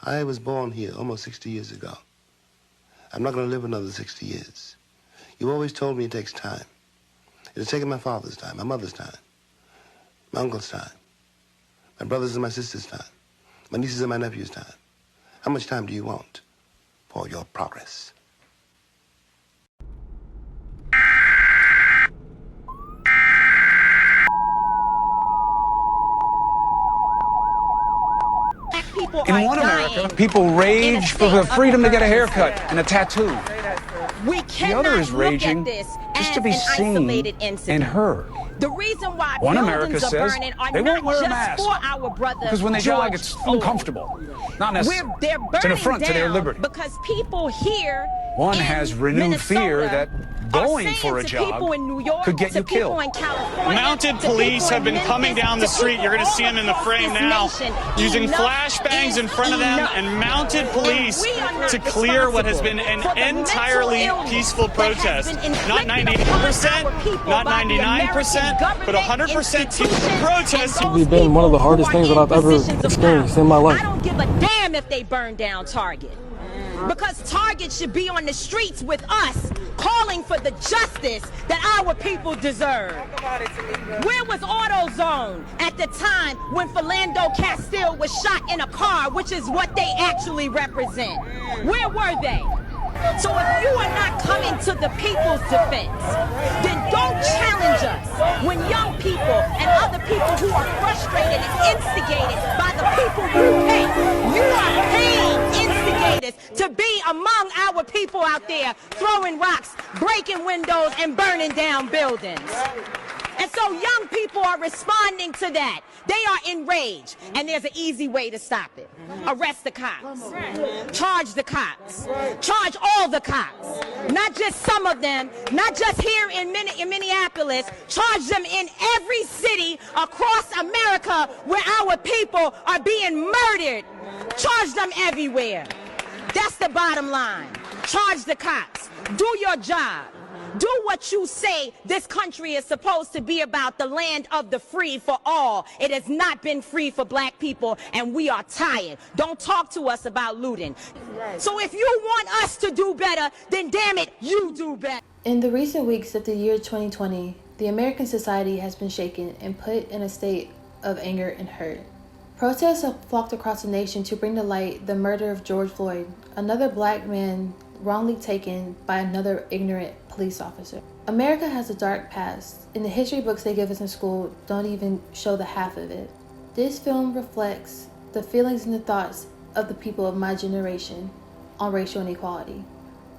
I was born here almost 60 years ago. I'm not going to live another 60 years. You always told me it takes time. It has taken my father's time, my mother's time, my uncle's time, my brother's and my sister's time, my nieces and my nephew's time. How much time do you want for your progress? In one America, people rage for the freedom to get a haircut and a tattoo. The other is raging just to be seen and heard. The reason why One buildings America are says burning are they won't not wear a just mask for our brothers, because when they jog, it's uncomfortable, not necessary. They're It's an burning affront to their down liberty. because people here One in has renewed Minnesota fear that going are for a saying to people jog in New York, could get to you people killed. in California, Mounted to police people have in been coming Memphis, down the to street. You're going to people see them in the all frame across now, this nation. using Enough flashbangs is in front of them enough. and mounted police We are not to clear what has been responsible an for the entirely mental illness peaceful that has protest. been Not inflicted upon 98%, our people not by the 99%, American but 100% peaceful institutions protest. and those It's been one of the people hardest who are things that I've in ever positions of experienced power. in my life. I don't give a damn if they burn down Target. Because Target should be on the streets with us, calling for the justice that our people deserve. Where was AutoZone at the time when Philando Castile was shot in a car, which is what they actually represent? Where were they? So if you are not coming to the people's defense, then don't challenge us when young people and other people who are frustrated and instigated by the people you pay. You are paying instigators to be among our people out there throwing rocks, breaking windows, and burning down buildings. And so young people are responding to that. They are enraged. And there's an easy way to stop it. Arrest the cops. Charge the cops. Charge all the cops. Not just some of them. Not just here in Minneapolis. Charge them in every city across America where our people are being murdered. Charge them everywhere. That's the bottom line. Charge the cops. Do your job. Do what you say this country is supposed to be about, the land of the free for all. It has not been free for black people, and we are tired. Don't talk to us about looting. So if you want us to do better, then damn it, you do better. In the recent weeks of the year 2020, the American society has been shaken and put in a state of anger and hurt. Protests have flocked across the nation to bring to light the murder of George Floyd, another black man wrongly taken by another ignorant police officer. America has a dark past, and the history books they give us in school don't even show the half of it. This film reflects the feelings and the thoughts of the people of my generation on racial inequality.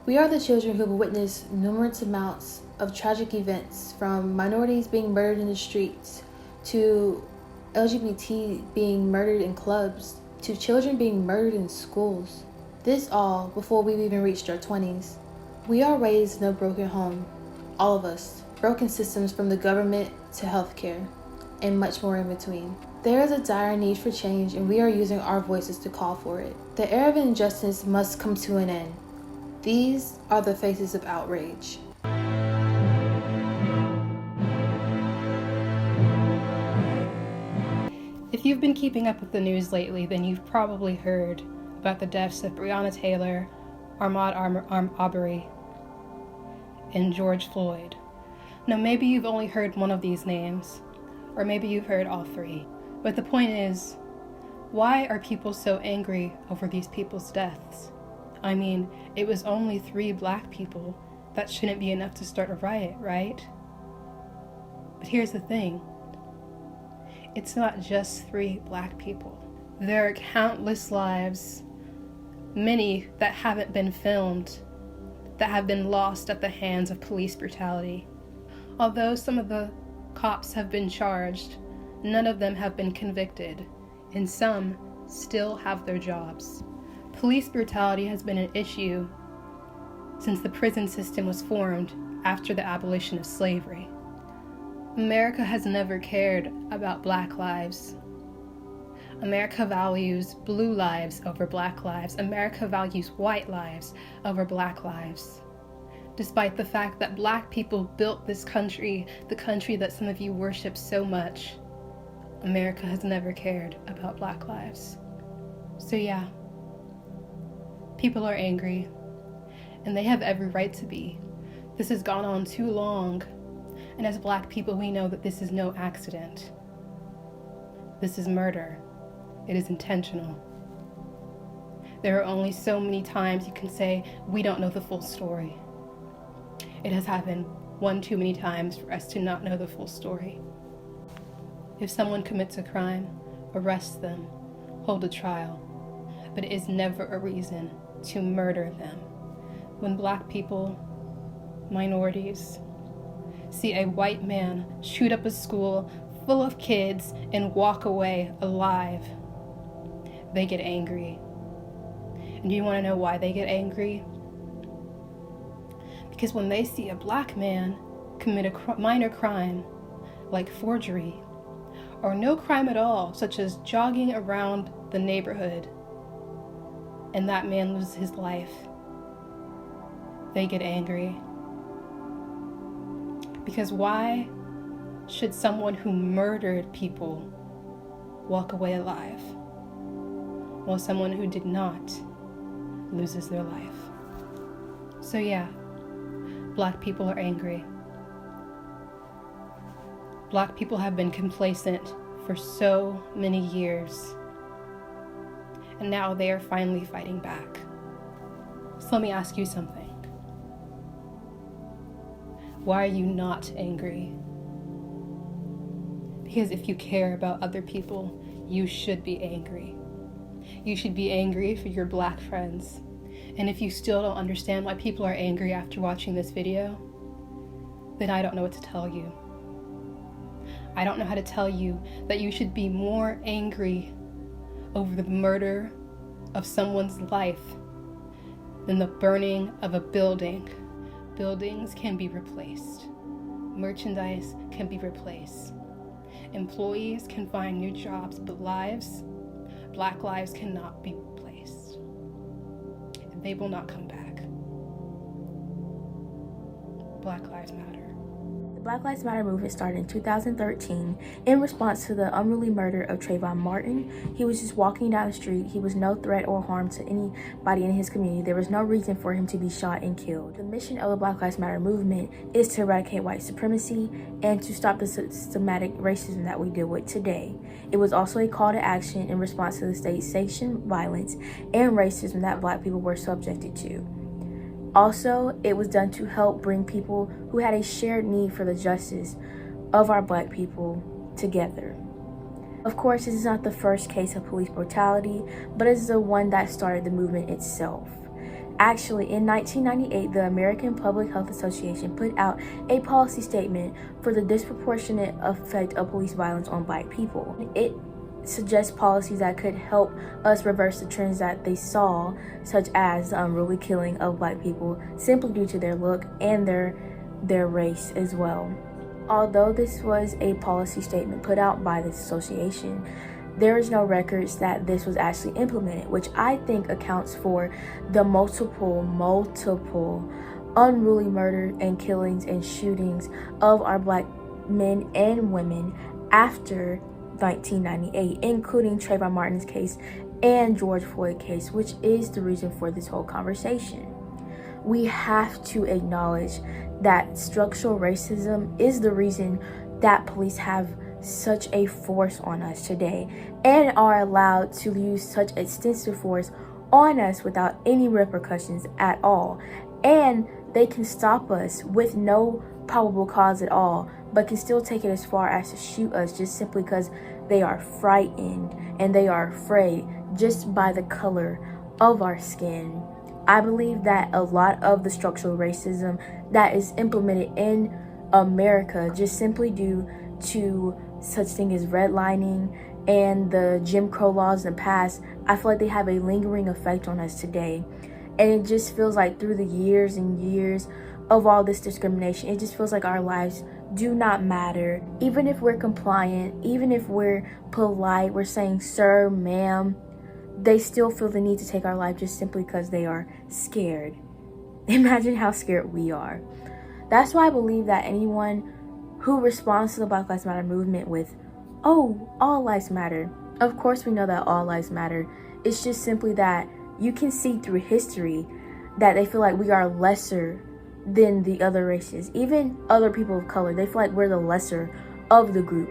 We are the children who have witnessed numerous amounts of tragic events, from minorities being murdered in the streets, to LGBT being murdered in clubs, to children being murdered in schools. This all before we've even reached our 20s. We are raised in a broken home, all of us. Broken systems from the government to healthcare, and much more in between. There is a dire need for change, and we are using our voices to call for it. The era of injustice must come to an end. These are the faces of outrage. If you've been keeping up with the news lately, then you've probably heard about the deaths of Breonna Taylor, Ahmaud Arbery, and George Floyd. Now, maybe you've only heard one of these names, or maybe you've heard all three. But the point is, why are people so angry over these people's deaths? I mean, it was only 3 black people. That shouldn't be enough to start a riot, right? But here's the thing. It's not just 3 black people. There are countless lives, many that haven't been filmed, that have been lost at the hands of police brutality. Although some of the cops have been charged, none of them have been convicted, and some still have their jobs. Police brutality has been an issue since the prison system was formed after the abolition of slavery. America has never cared about black lives. America values blue lives over black lives. America values white lives over black lives. Despite the fact that black people built this country, the country that some of you worship so much, America has never cared about black lives. So yeah, People are angry, and they have every right to be. This has gone on too long, and as Black people, we know that this is no accident. This is murder. It is intentional. There are only so many times you can say, we don't know the full story. It has happened one too many times for us to not know the full story. If someone commits a crime, arrest them, hold a trial, but it is never a reason to murder them. When Black people, minorities, see a white man shoot up a school full of kids and walk away alive, they get angry. And do you want to know why they get angry? Because when they see a Black man commit a minor crime, like forgery, or no crime at all, such as jogging around the neighborhood, and that man loses his life, they get angry. Because why should someone who murdered people walk away alive, while someone who did not loses their life? So yeah, Black people are angry. Black people have been complacent for so many years, and now they are finally fighting back. So let me ask you something. Why are you not angry? Because if you care about other people, you should be angry. You should be angry for your Black friends. And if you still don't understand why people are angry after watching this video, then I don't know what to tell you. I don't know how to tell you that you should be more angry over the murder of someone's life than the burning of a building. Buildings can be replaced. Merchandise can be replaced. Employees can find new jobs, but Black lives cannot be replaced. And they will not come back. Black Lives Matter. The Black Lives Matter movement started in 2013 in response to the unruly murder of Trayvon Martin. He was just walking down the street. He was no threat or harm to anybody in his community. There was no reason for him to be shot and killed. The mission of the Black Lives Matter movement is to eradicate white supremacy and to stop the systematic racism that we deal with today. It was also a call to action in response to the state-sanctioned violence and racism that Black people were subjected to. Also, it was done to help bring people who had a shared need for the justice of our Black people together. Of course, this is not the first case of police brutality, but it's the one that started the movement itself. Actually, in 1998, the American Public Health Association put out a policy statement for the disproportionate effect of police violence on Black people. It suggests policies that could help us reverse the trends that they saw, such as the unruly killing of Black people simply due to their look and their race as well. Although this was a policy statement put out by this association, there is no records that this was actually implemented, which I think accounts for the multiple unruly murder and killings and shootings of our Black men and women after 1998, including Trayvon Martin's case and George Floyd's case, which is the reason for this whole conversation. We have to acknowledge that structural racism is the reason that police have such a force on us today and are allowed to use such extensive force on us without any repercussions at all. And they can stop us with no probable cause at all, but can still take it as far as to shoot us just simply because they are frightened and they are afraid just by the color of our skin. I believe that a lot of the structural racism that is implemented in America just simply due to such thing as redlining and the Jim Crow laws in the past, I feel like they have a lingering effect on us today. And it just feels like through the years and years of all this discrimination, it just feels like our lives do not matter. Even if we're compliant, even if we're polite, we're saying sir, ma'am, they still feel the need to take our life just simply because they are scared. Imagine how scared we are. That's why I believe that anyone who responds to the Black Lives Matter movement with, oh, all lives matter. Of course we know that all lives matter. It's just simply that you can see through history that they feel like we are lesser than the other races. Even other people of color, they feel like we're the lesser of the group.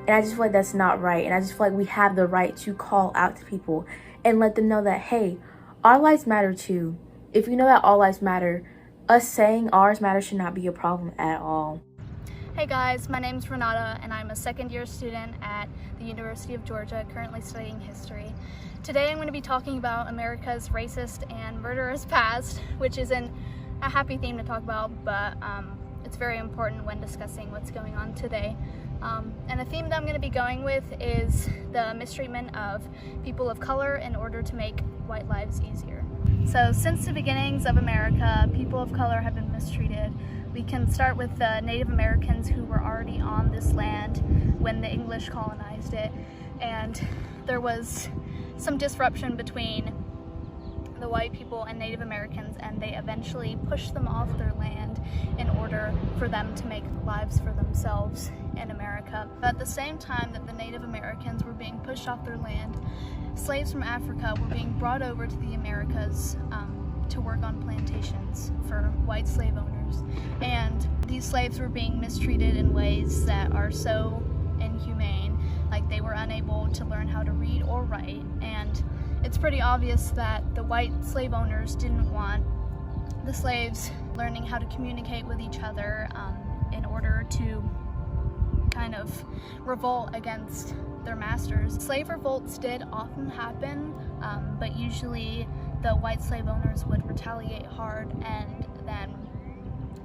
And I just feel like that's not right. And I just feel like we have the right to call out to people and let them know that, hey, our lives matter too. If you know that all lives matter, us saying ours matter should not be a problem at all. Hey guys, my name's Renata and I'm a second-year student at the University of Georgia, currently studying history. Today I'm going to be talking about America's racist and murderous past, which isn't a happy theme to talk about, but it's very important when discussing what's going on today. And the theme that I'm going to be going with is the mistreatment of people of color in order to make white lives easier. So since the beginnings of America, people of color have been mistreated. We can start with the Native Americans who were already on this land when the English colonized it, and there was some disruption between the white people and Native Americans, and they eventually pushed them off their land in order for them to make lives for themselves in America. But at the same time that the Native Americans were being pushed off their land, slaves from Africa were being brought over to the Americas to work on plantations for white slave owners. And these slaves were being mistreated in ways that are so inhumane, like they were unable to learn how to read or write. And it's pretty obvious that the white slave owners didn't want the slaves learning how to communicate with each other in order to kind of revolt against their masters. Slave revolts did often happen, but usually the white slave owners would retaliate hard and then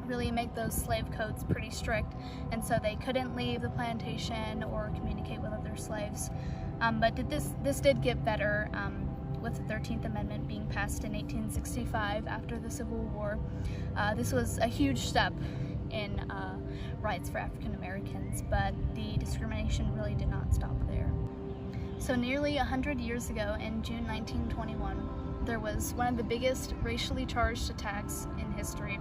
really make those slave codes pretty strict, and so they couldn't leave the plantation or communicate with other slaves. But this did get better with the 13th Amendment being passed in 1865 after the Civil War. This was a huge step in rights for African Americans, but the discrimination really did not stop there. So nearly 100 years ago, in June 1921, there was one of the biggest racially charged attacks in history,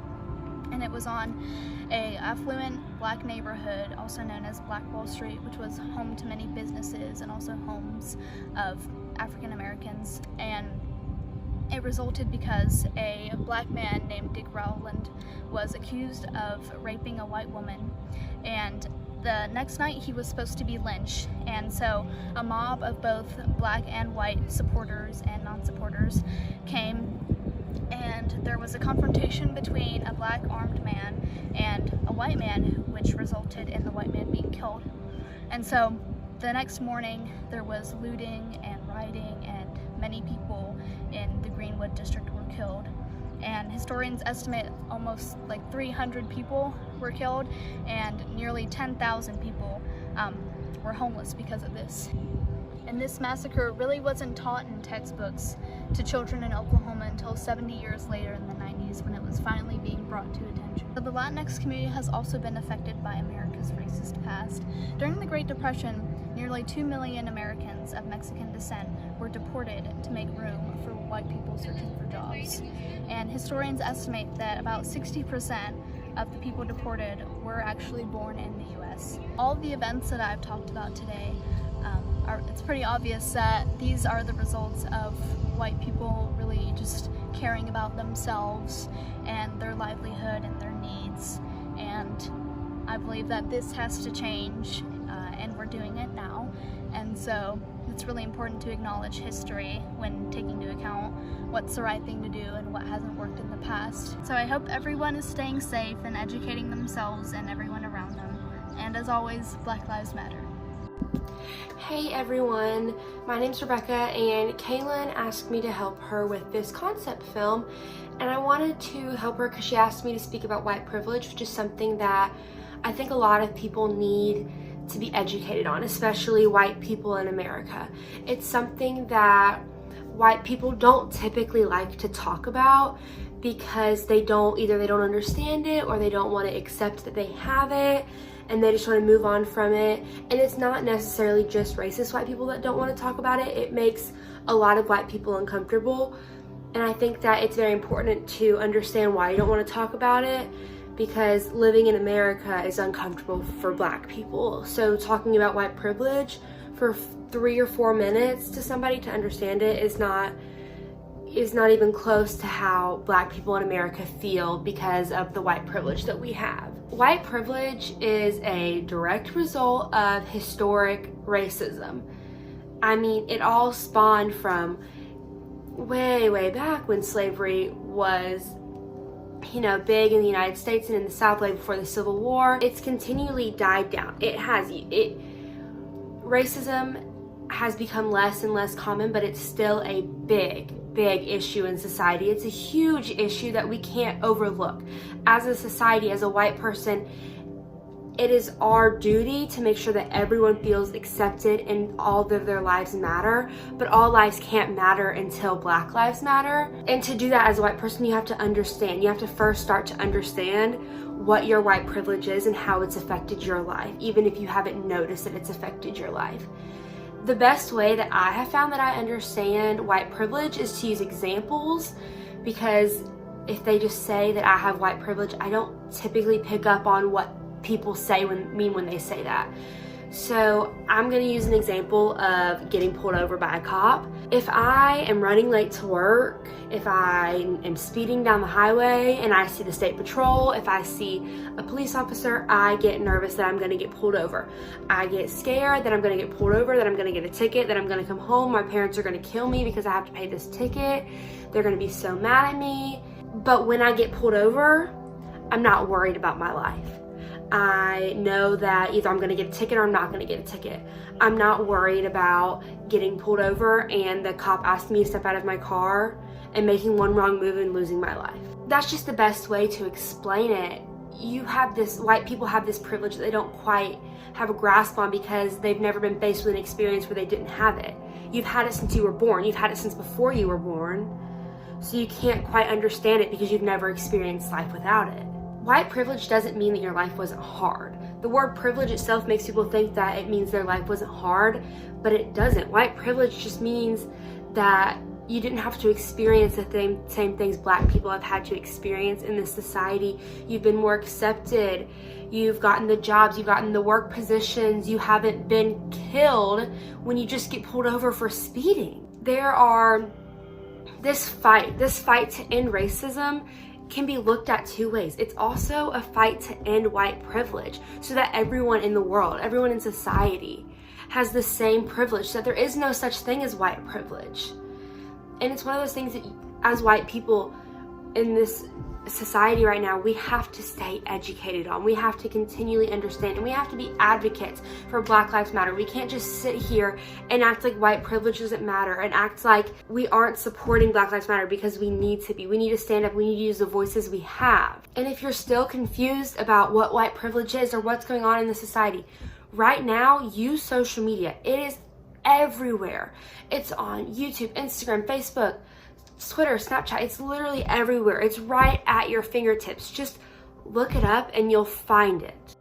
and it was on a affluent black neighborhood, also known as Black Wall Street, which was home to many businesses and also homes of African Americans. And it resulted because a black man named Dick Rowland was accused of raping a white woman, and the next night he was supposed to be lynched. And so a mob of both black and white supporters and non-supporters came, and there was a confrontation between a black armed man and a white man, which resulted in the white man being killed. And so the next morning there was looting and rioting, and many people in the Greenwood district were killed. And historians estimate almost like 300 people were killed, and nearly 10,000 people were homeless because of this. And this massacre really wasn't taught in textbooks to children in Oklahoma until 70 years later in the 90s, when it was finally being brought to attention. So the Latinx community has also been affected by America's racist past. During the Great Depression, nearly 2 million Americans of Mexican descent were deported to make room for white people searching for jobs. And historians estimate that about 60% of the people deported were actually born in the US. All the events that I've talked about today, it's pretty obvious that these are the results of white people really just caring about themselves and their livelihood and their needs. And I believe that this has to change, and we're doing it now. And so it's really important to acknowledge history when taking into account what's the right thing to do and what hasn't worked in the past. So I hope everyone is staying safe and educating themselves and everyone around them. And as always, Black Lives Matter. Hey everyone, my name's Rebecca, and Kaylin asked me to help her with this concept film, and I wanted to help her because she asked me to speak about white privilege, which is something that I think a lot of people need to be educated on, especially white people in America. It's something that white people don't typically like to talk about because they don't understand it, or they don't want to accept that they have it, and they just want to move on from it. And it's not necessarily just racist white people that don't want to talk about it. It makes a lot of white people uncomfortable, and I think that it's very important to understand why you don't want to talk about it, because living in America is uncomfortable for black people. So talking about white privilege for 3 or 4 minutes to somebody to understand it is not, is not even close to how Black people in America feel because of the white privilege that we have. White privilege is a direct result of historic racism. I mean, it all spawned from way back when slavery was, you know, big in the United States and in the South way before the Civil War. It's continually died down. Racism has become less and less common, but it's still a big issue in society. It's a huge issue that we can't overlook. As a society, as a white person, it is our duty to make sure that everyone feels accepted and all of their lives matter, but all lives can't matter until Black lives matter. And to do that as a white person, you have to understand. You have to first start to understand what your white privilege is and how it's affected your life, even if you haven't noticed that it's affected your life. The best way that I have found that I understand white privilege is to use examples, because if they just say that I have white privilege, I don't typically pick up on what people when they say that. So I'm going to use an example of getting pulled over by a cop. If I am running late to work, if I am speeding down the highway and I see the state patrol, if I see a police officer, I get nervous that I'm going to get pulled over. I get scared that I'm going to get pulled over, that I'm going to get a ticket, that I'm going to come home, my parents are going to kill me because I have to pay this ticket. They're going to be so mad at me. But when I get pulled over, I'm not worried about my life. I know that either I'm going to get a ticket or I'm not going to get a ticket. I'm not worried about getting pulled over and the cop asking me to step out of my car and making one wrong move and losing my life. That's just the best way to explain it. White people have this privilege that they don't quite have a grasp on because they've never been faced with an experience where they didn't have it. You've had it since you were born. You've had it since before you were born. So you can't quite understand it because you've never experienced life without it. White privilege doesn't mean that your life wasn't hard. The word privilege itself makes people think that it means their life wasn't hard, but it doesn't. White privilege just means that you didn't have to experience the same things Black people have had to experience in this society. You've been more accepted. You've gotten the jobs. You've gotten the work positions. You haven't been killed when you just get pulled over for speeding. This fight to end racism can be looked at two ways. It's also a fight to end white privilege so that everyone in the world, everyone in society has the same privilege, so that there is no such thing as white privilege. And it's one of those things that as white people in this society right now, we have to stay educated on. We have to continually understand, and we have to be advocates for Black Lives Matter. We can't just sit here and act like white privilege doesn't matter and act like we aren't supporting Black Lives Matter, because we need to be. We need to stand up. We need to use the voices we have. And if you're still confused about what white privilege is or what's going on in the society, right now, use social media. It is everywhere. It's on YouTube, Instagram, Facebook, Twitter, Snapchat. It's literally everywhere. It's right at your fingertips. Just look it up and you'll find it.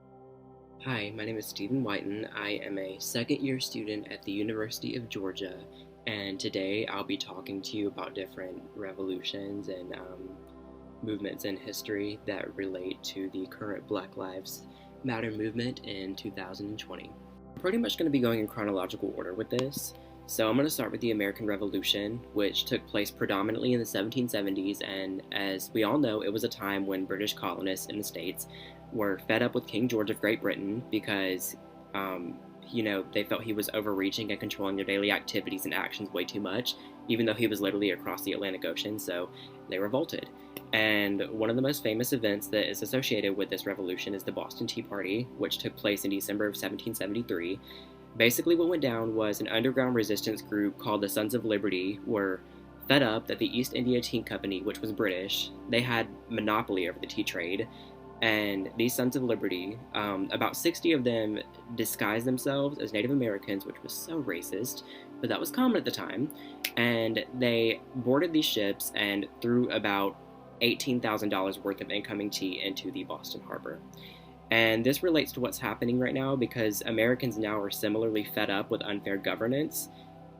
Hi, my name is Stephen Whiten. I am a second-year student at the University of Georgia, and today I'll be talking to you about different revolutions and movements in history that relate to the current Black Lives Matter movement in 2020. I'm pretty much going to be going in chronological order with this. So I'm going to start with the American Revolution, which took place predominantly in the 1770s, and as we all know, it was a time when British colonists in the States were fed up with King George of Great Britain because, they felt he was overreaching and controlling their daily activities and actions way too much, even though he was literally across the Atlantic Ocean, so they revolted. And one of the most famous events that is associated with this revolution is the Boston Tea Party, which took place in December of 1773. Basically what went down was an underground resistance group called the Sons of Liberty were fed up that the East India Tea Company, which was British, they had monopoly over the tea trade, and these Sons of Liberty, about 60 of them disguised themselves as Native Americans, which was so racist, but that was common at the time, and they boarded these ships and threw about $18,000 worth of incoming tea into the Boston Harbor. And this relates to what's happening right now because Americans now are similarly fed up with unfair governance.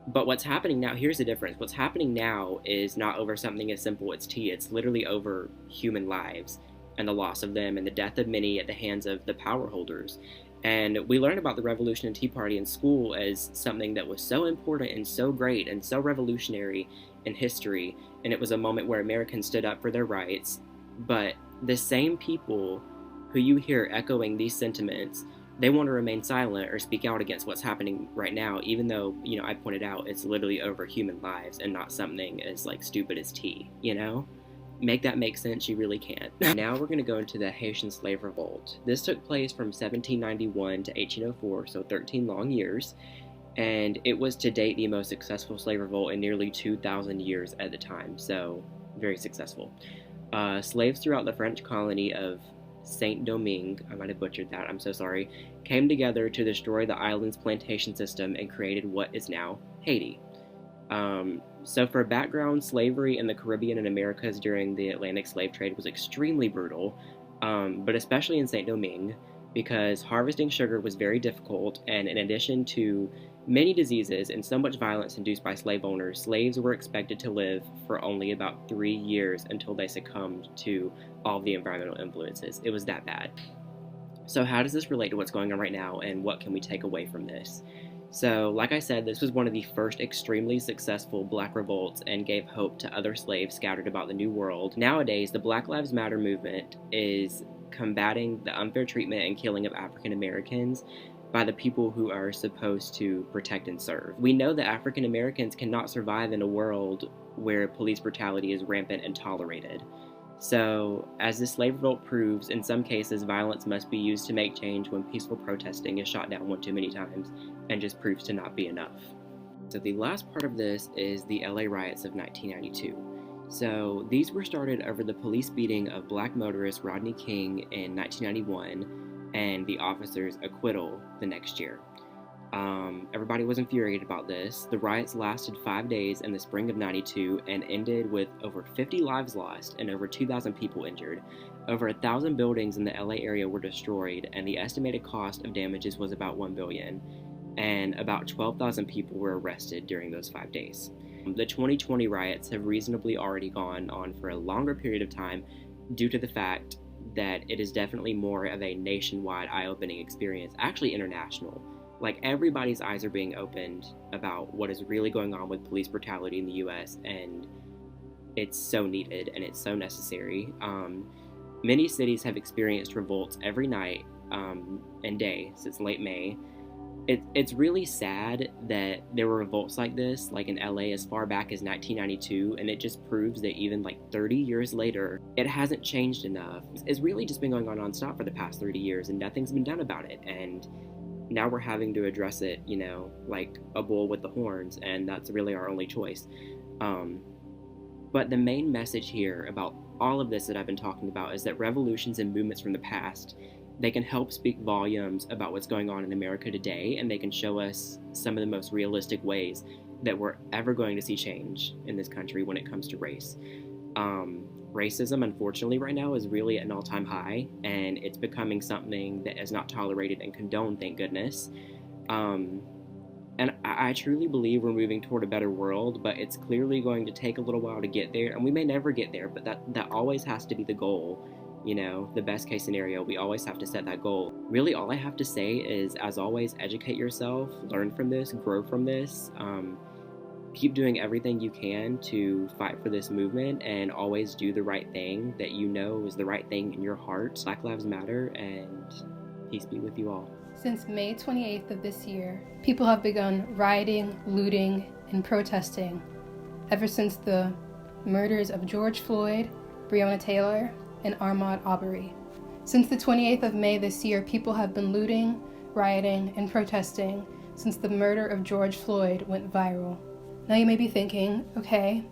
But what's happening now, here's the difference. What's happening now is not over something as simple as tea. It's literally over human lives and the loss of them and the death of many at the hands of the power holders. And we learned about the Revolution and Tea Party in school as something that was so important and so great and so revolutionary in history. and it was a moment where Americans stood up for their rights. But the same people who you hear echoing these sentiments, they want to remain silent or speak out against what's happening right now, even though, you know, I pointed out it's literally over human lives and not something as like stupid as tea, you know? Make that make sense? You really can't. Now we're going to go into the Haitian slave revolt. This took place from 1791 to 1804, so 13 long years, and it was to date the most successful slave revolt in nearly 2,000 years at the time, so very successful. Slaves throughout the French colony of Saint-Domingue, I might have butchered that, I'm so sorry, came together to destroy the island's plantation system and created what is now Haiti. So for background, slavery in the Caribbean and Americas during the Atlantic slave trade was extremely brutal, but especially in Saint-Domingue, because harvesting sugar was very difficult, and in addition to many diseases and so much violence induced by slave owners, slaves were expected to live for only about 3 years until they succumbed to all the environmental influences. It was that bad. So how does this relate to what's going on right now, and what can we take away from this? So, like I said, this was one of the first extremely successful Black revolts and gave hope to other slaves scattered about the New World. Nowadays, the Black Lives Matter movement is combating the unfair treatment and killing of African Americans by the people who are supposed to protect and serve. We know that African Americans cannot survive in a world where police brutality is rampant and tolerated. So, as the slave revolt proves, in some cases violence must be used to make change when peaceful protesting is shot down one too many times and just proves to not be enough. So the last part of this is the LA riots of 1992. So these were started over the police beating of Black motorist Rodney King in 1991 and the officer's acquittal the next year. Everybody was infuriated about this. The riots lasted 5 days in the spring of '92 and ended with over 50 lives lost and over 2,000 people injured. Over 1,000 buildings in the LA area were destroyed, and the estimated cost of damages was about $1 billion, and about 12,000 people were arrested during those 5 days. The 2020 riots have reasonably already gone on for a longer period of time due to the fact that it is definitely more of a nationwide eye-opening experience, actually international. Like, everybody's eyes are being opened about what is really going on with police brutality in the US, and it's so needed and it's so necessary. Many cities have experienced revolts every night and day since late May. It's really sad that there were revolts like this, like in LA, as far back as 1992, and it just proves that even like 30 years later, it hasn't changed enough. It's really just been going on nonstop for the past 30 years, and nothing's been done about it, and now we're having to address it, you know, like a bull with the horns, and that's really our only choice. But the main message here about all of this that I've been talking about is that revolutions and movements from the past, they can help speak volumes about what's going on in America today, and they can show us some of the most realistic ways that we're ever going to see change in this country when it comes to race. Racism, unfortunately, right now is really at an all-time high, and it's becoming something that is not tolerated and condoned, thank goodness. And I truly believe we're moving toward a better world, but it's clearly going to take a little while to get there, and we may never get there, but that always has to be the goal. You know, the best case scenario, we always have to set that goal. Really, all I have to say is, as always, educate yourself, learn from this, grow from this, keep doing everything you can to fight for this movement, and always do the right thing that you know is the right thing in your heart. Black Lives Matter, and peace be with you all. Since May 28th of this year, people have begun rioting, looting, and protesting ever since the murders of George Floyd, Breonna Taylor, and Ahmaud Arbery. Since the 28th of May this year, people have been looting, rioting, and protesting since the murder of George Floyd went viral. Now you may be thinking, okay,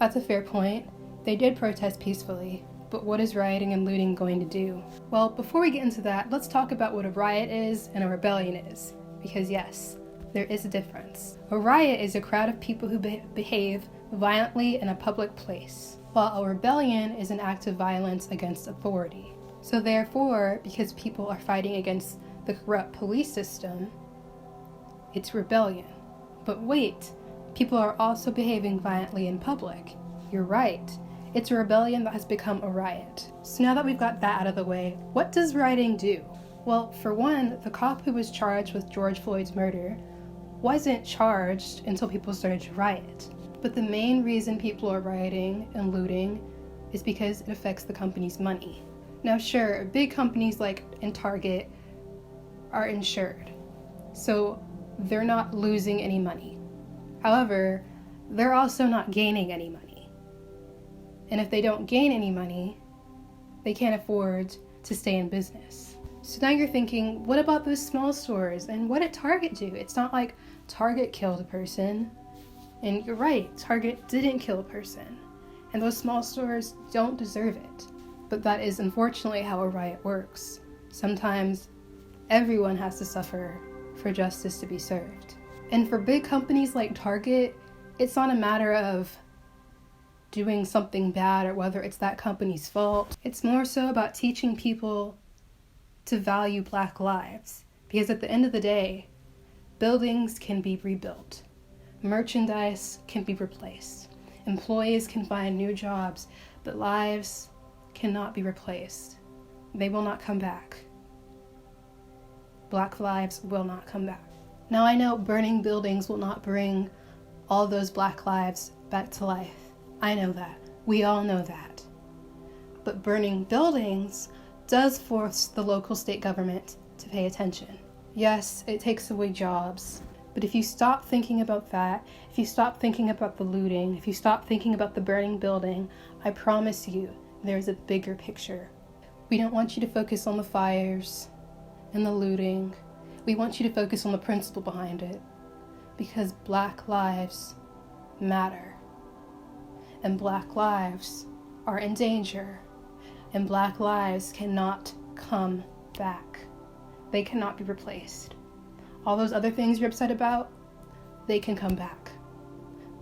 that's a fair point. They did protest peacefully, but what is rioting and looting going to do? Well, before we get into that, let's talk about what a riot is and a rebellion is, because yes, there is a difference. A riot is a crowd of people who behave violently in a public place, while a rebellion is an act of violence against authority. So therefore, because people are fighting against the corrupt police system, it's rebellion. But wait, people are also behaving violently in public. You're right. It's a rebellion that has become a riot. So now that we've got that out of the way, what does rioting do? Well, for one, the cop who was charged with George Floyd's murder wasn't charged until people started to riot. But the main reason people are rioting and looting is because it affects the company's money. Now sure, big companies like Target are insured, so they're not losing any money. However, they're also not gaining any money. And if they don't gain any money, they can't afford to stay in business. So now you're thinking, what about those small stores? And what did Target do? It's not like Target killed a person. And you're right, Target didn't kill a person. And those small stores don't deserve it. But that is unfortunately how a riot works. Sometimes everyone has to suffer for justice to be served. And for big companies like Target, it's not a matter of doing something bad or whether it's that company's fault. It's more so about teaching people to value Black lives. Because at the end of the day, buildings can be rebuilt. Merchandise can be replaced. Employees can find new jobs, but lives cannot be replaced. They will not come back. Black lives will not come back. Now I know burning buildings will not bring all those Black lives back to life. I know that. We all know that. But burning buildings does force the local state government to pay attention. Yes, it takes away jobs, but if you stop thinking about that, if you stop thinking about the looting, if you stop thinking about the burning building, I promise you, there's a bigger picture. We don't want you to focus on the fires and the looting. We want you to focus on the principle behind it, because Black lives matter. And Black lives are in danger. And Black lives cannot come back. They cannot be replaced. All those other things you're upset about, they can come back.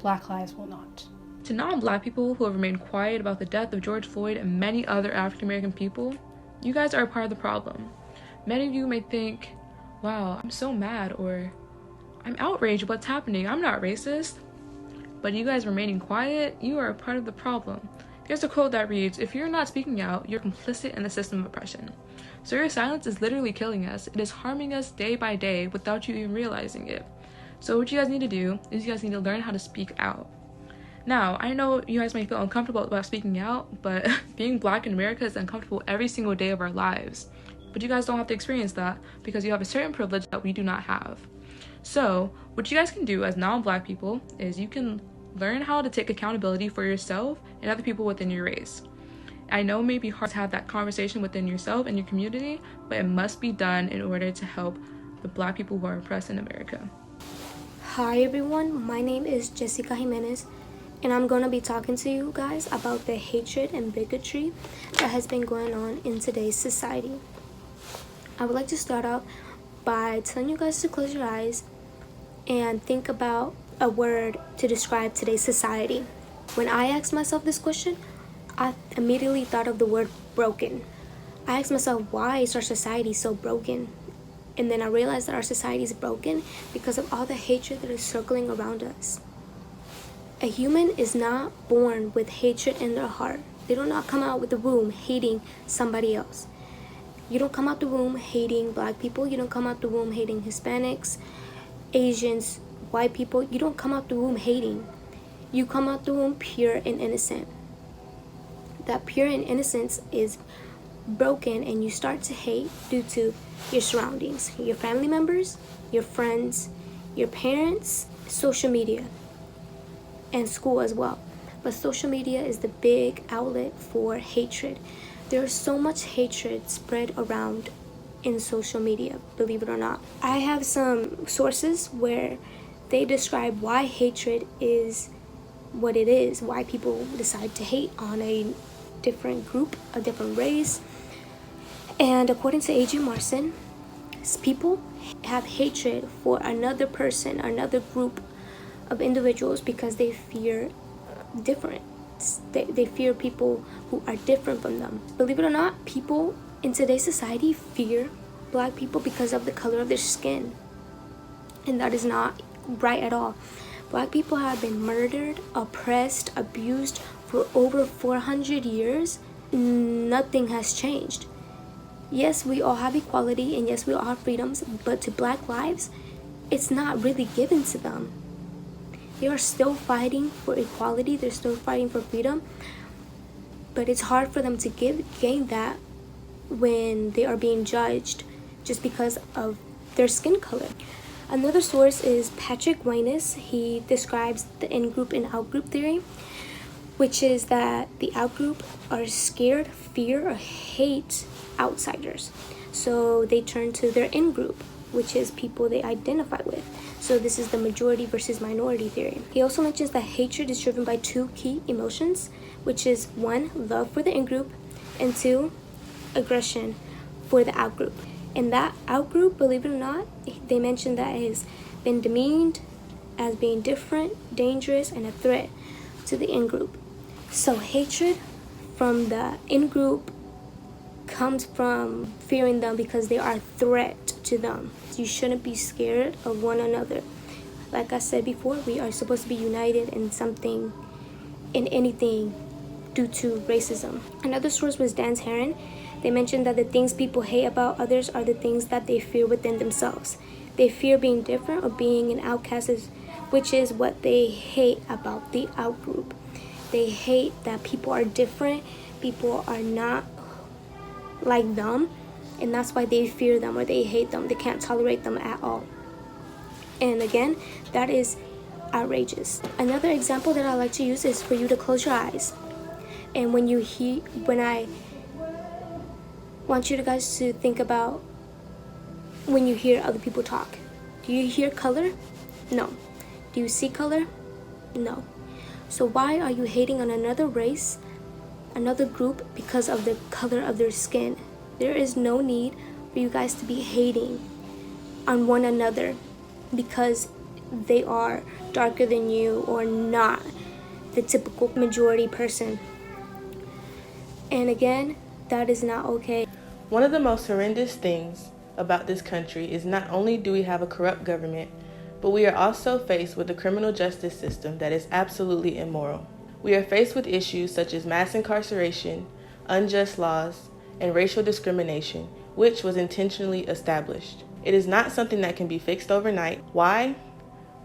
Black lives will not. To non-Black people who have remained quiet about the death of George Floyd and many other African American people, you guys are a part of the problem. Many of you may think, wow, I'm so mad, or I'm outraged what's happening, I'm not racist. But you guys remaining quiet, you are a part of the problem. There's a quote that reads, if you're not speaking out, you're complicit in the system of oppression. So your silence is literally killing us. It is harming us day by day without you even realizing it. So what you guys need to do is you guys need to learn how to speak out. Now, I know you guys may feel uncomfortable about speaking out, but being Black in America is uncomfortable every single day of our lives. But you guys don't have to experience that because you have a certain privilege that we do not have. So what you guys can do as non-Black people is you can learn how to take accountability for yourself and other people within your race. I know it may be hard to have that conversation within yourself and your community, but it must be done in order to help the Black people who are oppressed in America. Hi everyone, my name is Jessica Jimenez, and I'm going to be talking to you guys about the hatred and bigotry that has been going on in today's society. I would like to start out by telling you guys to close your eyes and think about a word to describe today's society. When I asked myself this question, I immediately thought of the word broken. I asked myself, why is our society so broken? And then I realized that our society is broken because of all the hatred that is circling around us. A human is not born with hatred in their heart. They do not come out with the womb hating somebody else. You don't come out the womb hating Black people. You don't come out the womb hating Hispanics, Asians, white people. You don't come out the womb hating. You come out the womb pure and innocent. That pure and innocence is broken, and you start to hate due to your surroundings, your family members, your friends, your parents, social media, and school as well. But social media is the big outlet for hatred. There's so much hatred spread around in social media, believe it or not. I have some sources where they describe why hatred is what it is, why people decide to hate on a different group, a different race. And according to A.J. Marson, people have hatred for another person, another group of individuals because they fear difference. They fear people who are different from them. Believe it or not, people in today's society fear Black people because of the color of their skin. And that is not right at all. Black people have been murdered, oppressed, abused for over 400 years. Nothing has changed. Yes, we all have equality, and yes, we all have freedoms, but to Black lives, it's not really given to them. They are still fighting for equality. They're still fighting for freedom. But it's hard for them to gain that when they are being judged just because of their skin color. Another source is Patrick Wyness. He describes the in-group and out-group theory, which is that the out-group are scared, fear, or hate outsiders. So they turn to their in-group, which is people they identify with. So this is the majority versus minority theory. He also mentions that hatred is driven by two key emotions, which is 1, love for the in-group, and 2, aggression for the out-group. And that out-group, believe it or not, they mentioned that it has been demeaned as being different, dangerous, and a threat to the in-group. So hatred from the in-group comes from fearing them because they are a threat to them. You shouldn't be scared of one another. Like I said before, we are supposed to be united in something, in anything, due to racism. Another source was Dan Heron. They mentioned that the things people hate about others are the things that they fear within themselves. They fear being different or being an outcast, which is what they hate about the out-group. They hate that people are different, people are not like them, and that's why they fear them or they hate them. They can't tolerate them at all. And again, that is outrageous. Another example that I like to use is for you to close your eyes. And when I want you guys to think about when you hear other people talk. Do you hear color? No. Do you see color? No. So why are you hating on another race, another group, because of the color of their skin? There is no need for you guys to be hating on one another because they are darker than you or not the typical majority person. And again, that is not okay. One of the most horrendous things about this country is not only do we have a corrupt government, but we are also faced with a criminal justice system that is absolutely immoral. We are faced with issues such as mass incarceration, unjust laws, and racial discrimination, which was intentionally established. It is not something that can be fixed overnight. Why?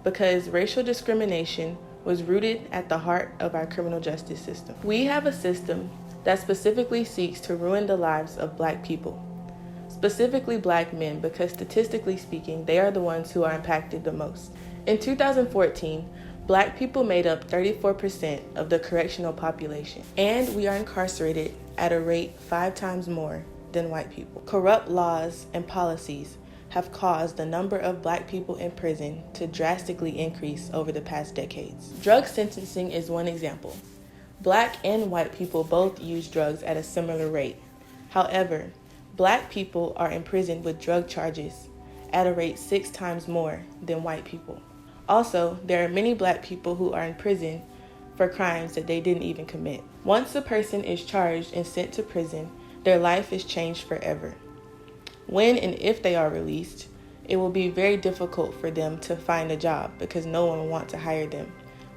Because racial discrimination was rooted at the heart of our criminal justice system. We have a system that specifically seeks to ruin the lives of Black people, specifically Black men, because statistically speaking, they are the ones who are impacted the most. In 2014, Black people made up 34% of the correctional population, and we are incarcerated at a rate 5 times more than white people. Corrupt laws and policies have caused the number of Black people in prison to drastically increase over the past decades. Drug sentencing is one example. Black and white people both use drugs at a similar rate. However, Black people are imprisoned with drug charges at a rate 6 times more than white people. Also, there are many Black people who are in prison for crimes that they didn't even commit. Once a person is charged and sent to prison, their life is changed forever. When and if they are released, it will be very difficult for them to find a job because no one will want to hire them,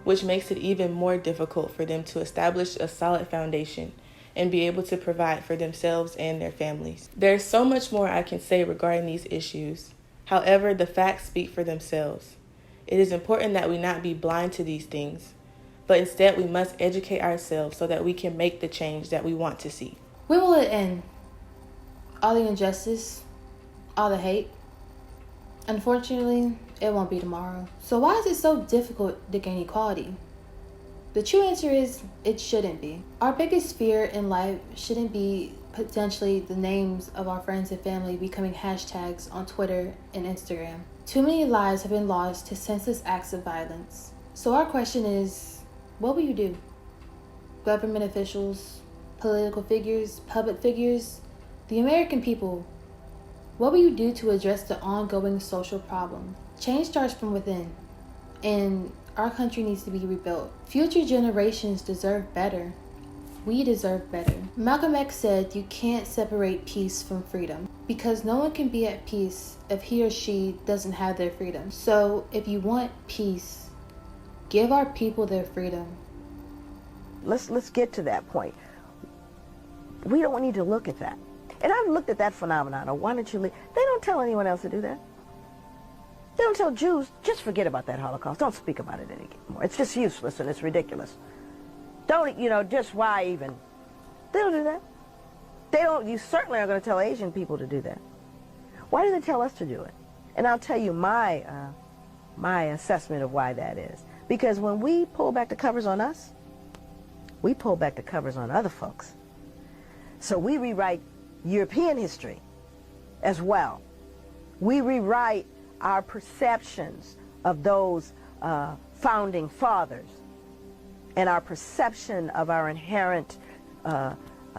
which makes it even more difficult for them to establish a solid foundation and be able to provide for themselves and their families. There's so much more I can say regarding these issues. However, the facts speak for themselves. It is important that we not be blind to these things, but instead we must educate ourselves so that we can make the change that we want to see. When will it end? All the injustice, all the hate? Unfortunately, it won't be tomorrow. So why is it so difficult to gain equality? The true answer is it shouldn't be. Our biggest fear in life shouldn't be potentially the names of our friends and family becoming hashtags on Twitter and Instagram. Too many lives have been lost to senseless acts of violence. So our question is, what will you do? Government officials, political figures, public figures, the American people, what will you do to address the ongoing social problem? Change starts from within, and our country needs to be rebuilt. Future generations deserve better. We deserve better. Malcolm X said you can't separate peace from freedom because no one can be at peace if he or she doesn't have their freedom. So if you want peace, give our people their freedom. Let's get to that point. We don't need to look at that. And I've looked at that phenomenon. Or why don't you leave? They don't tell anyone else to do that. They don't tell Jews, just forget about that Holocaust. Don't speak about it anymore. It's just useless and it's ridiculous. Don't, you know, just why even? They don't do that. They don't, you certainly aren't going to tell Asian people to do that. Why do they tell us to do it? And I'll tell you my assessment of why that is. Because when we pull back the covers on us, we pull back the covers on other folks. So we rewrite European history as well. We rewrite our perceptions of those founding fathers and our perception of our inherent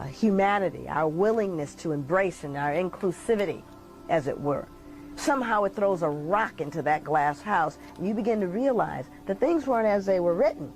humanity, our willingness to embrace and our inclusivity, as it were. Somehow it throws a rock into that glass house, and you begin to realize that things weren't as they were written.